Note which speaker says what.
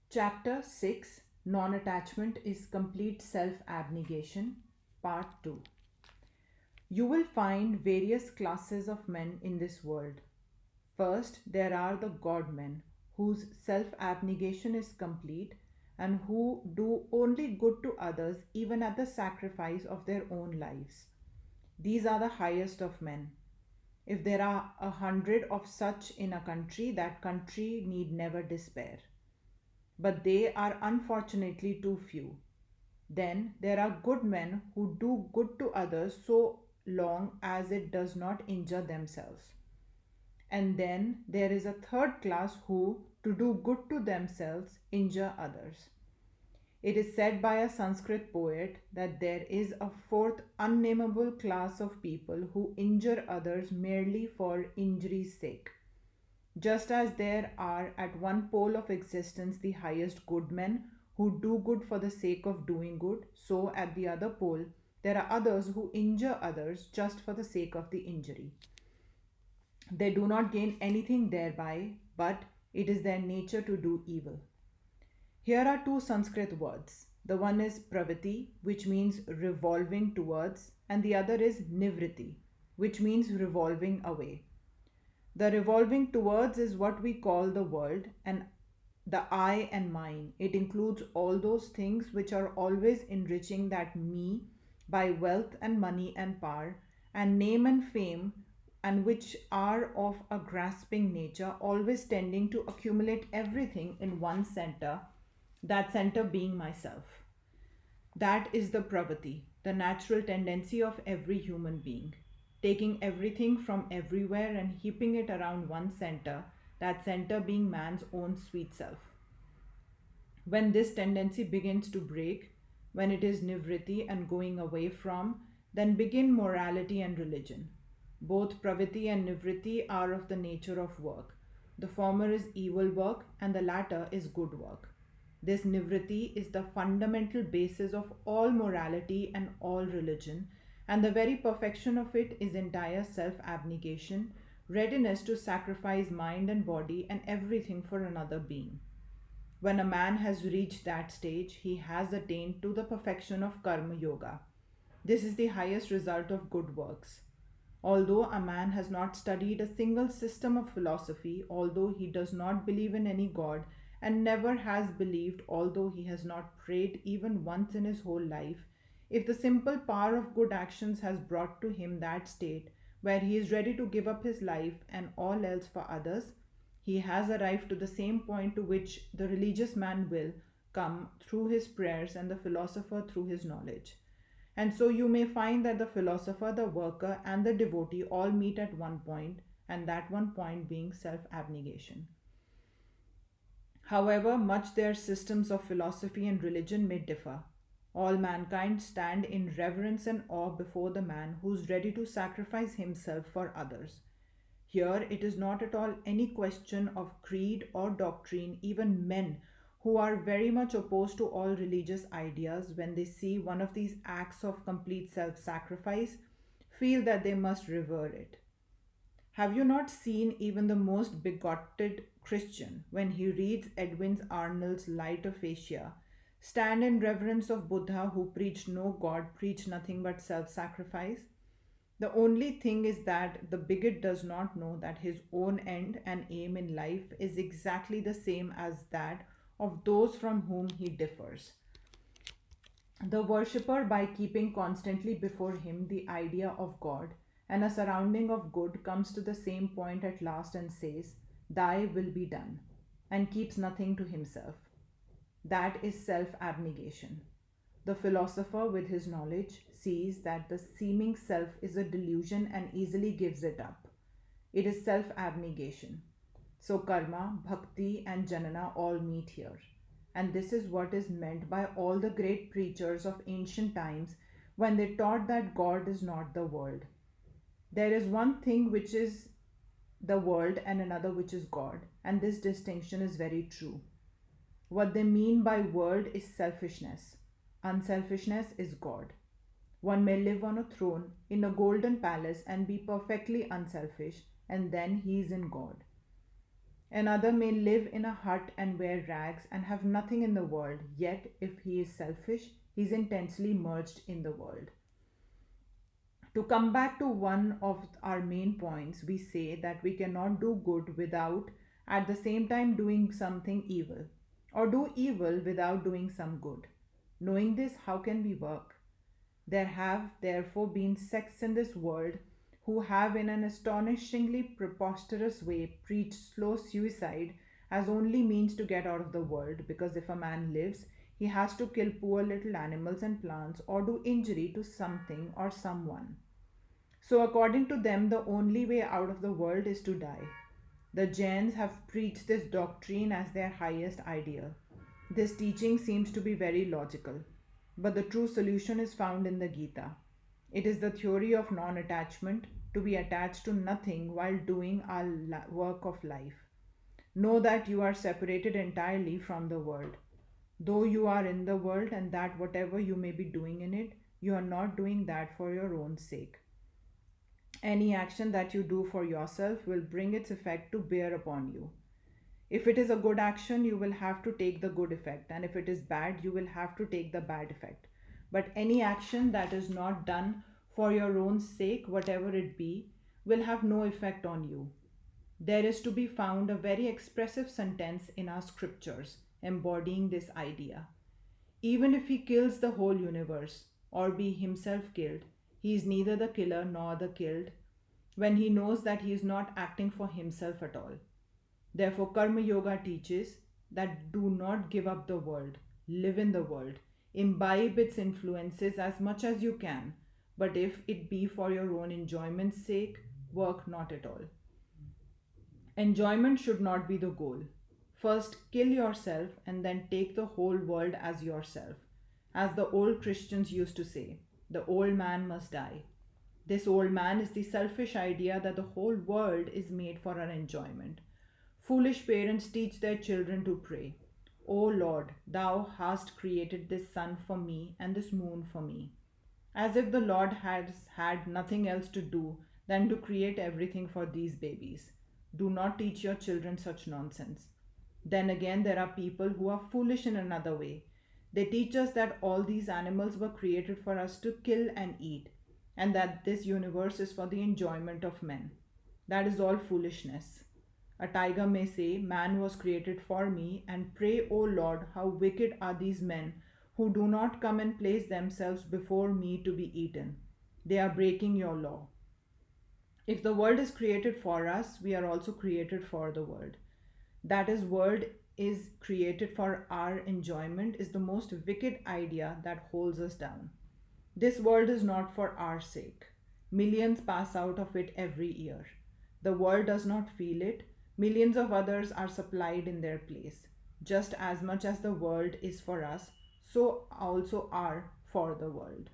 Speaker 1: Chapter 6, Non Attachment is Complete Self Abnegation, Part 2. You will find various classes of men in this world. First, there are the God men, whose self abnegation is complete and who do only good to others even at the sacrifice of their own lives. These are the highest of men. If there are 100 of such in a country, that country need never despair. But they are unfortunately too few. Then there are good men who do good to others so long as it does not injure themselves. And then there is a third class who, to do good to themselves, injure others. It is said by a Sanskrit poet that there is a fourth unnameable class of people who injure others merely for injury's sake. Just as there are at one pole of existence the highest good men who do good for the sake of doing good, so at the other pole there are others who injure others just for the sake of the injury. They do not gain anything thereby, but it is their nature to do evil. Here are two Sanskrit words. The one is praviti, which means revolving towards, and the other is nivriti, which means revolving away. The revolving towards is what we call the world and the I and mine. It includes all those things which are always enriching that me by wealth and money and power and name and fame, and which are of a grasping nature, always tending to accumulate everything in one center, that center being myself. That is the pravati, the natural tendency of every human being. Taking everything from everywhere and heaping it around one center, that center being man's own sweet self. When this tendency begins to break, when it is nivriti and going away from, then begin morality and religion. Both praviti and nivriti are of the nature of work. The former is evil work and the latter is good work. This nivriti is the fundamental basis of all morality and all religion, and the very perfection of it is entire self abnegation, readiness to sacrifice mind and body and everything for another being. When a man has reached that stage, he has attained to the perfection of karma yoga. This is the highest result of good works. Although a man has not studied a single system of philosophy, although he does not believe in any god, and never has believed, although he has not prayed even once in his whole life, if the simple power of good actions has brought to him that state where he is ready to give up his life and all else for others, he has arrived to the same point to which the religious man will come through his prayers and the philosopher through his knowledge. And so you may find that the philosopher, the worker, and the devotee all meet at one point, and that one point being self abnegation. However much their systems of philosophy and religion may differ, all mankind stand in reverence and awe before the man who is ready to sacrifice himself for others. Here it is not at all any question of creed or doctrine. Even men who are very much opposed to all religious ideas, when they see one of these acts of complete self sacrifice, feel that they must revere it. Have you not seen even the most bigoted Christian, when he reads Edwin Arnold's Light of Asia, stand in reverence of Buddha who preached no God, preached nothing but self sacrifice? The only thing is that the bigot does not know that his own end and aim in life is exactly the same as that of those from whom he differs. The worshipper, by keeping constantly before him the idea of God and a surrounding of good, comes to the same point at last and says, "Thy will be done," and keeps nothing to himself. That is self abnegation. The philosopher, with his knowledge, sees that the seeming self is a delusion and easily gives it up. It is self abnegation. So, karma, bhakti, and janana all meet here. And this is what is meant by all the great preachers of ancient times when they taught that God is not the world. There is one thing which is the world and another which is God, and this distinction is very true. What they mean by world is selfishness. Unselfishness is God. One may live on a throne in a golden palace and be perfectly unselfish, and then he is in God. Another may live in a hut and wear rags and have nothing in the world, yet, if he is selfish, he is intensely merged in the world. To come back to one of our main points, we say that we cannot do good without at the same time doing something evil, or do evil without doing some good. Knowing this, how can we work? There have therefore been sects in this world who have, in an astonishingly preposterous way, preached slow suicide as only means to get out of the world, because if a man lives, he has to kill poor little animals and plants or do injury to something or someone. So, according to them, the only way out of the world is to die. The Jains have preached this doctrine as their highest ideal. This teaching seems to be very logical, but the true solution is found in the Gita. It is the theory of non attachment, to be attached to nothing while doing our work of life. Know that you are separated entirely from the world. Though you are in the world, and that whatever you may be doing in it, you are not doing that for your own sake. Any action that you do for yourself will bring its effect to bear upon you. If it is a good action, you will have to take the good effect, and if it is bad, you will have to take the bad effect. But any action that is not done for your own sake, whatever it be, will have no effect on you. There is to be found a very expressive sentence in our scriptures embodying this idea. Even if he kills the whole universe, or be himself killed, he is neither the killer nor the killed when he knows that he is not acting for himself at all. Therefore, Karma Yoga teaches that do not give up the world, live in the world, imbibe its influences as much as you can, but if it be for your own enjoyment's sake, work not at all. Enjoyment should not be the goal. First, kill yourself and then take the whole world as yourself. As the old Christians used to say, the old man must die. This old man is the selfish idea that the whole world is made for our enjoyment. Foolish parents teach their children to pray, O Lord, thou hast created this sun for me and this moon for me. As if the Lord has had nothing else to do than to create everything for these babies. Do not teach your children such nonsense. Then again, there are people who are foolish in another way. They teach us that all these animals were created for us to kill and eat, and that this universe is for the enjoyment of men. That is all foolishness. A tiger may say, man was created for me, and pray, O Lord, how wicked are these men who do not come and place themselves before me to be eaten. They are breaking your law. If the world is created for us, we are also created for the world. That is, world is created for our enjoyment is the most wicked idea that holds us down. This world is not for our sake. Millions pass out of it every year. The world does not feel it. Millions of others are supplied in their place. Just as much as the world is for us, so also are for the world.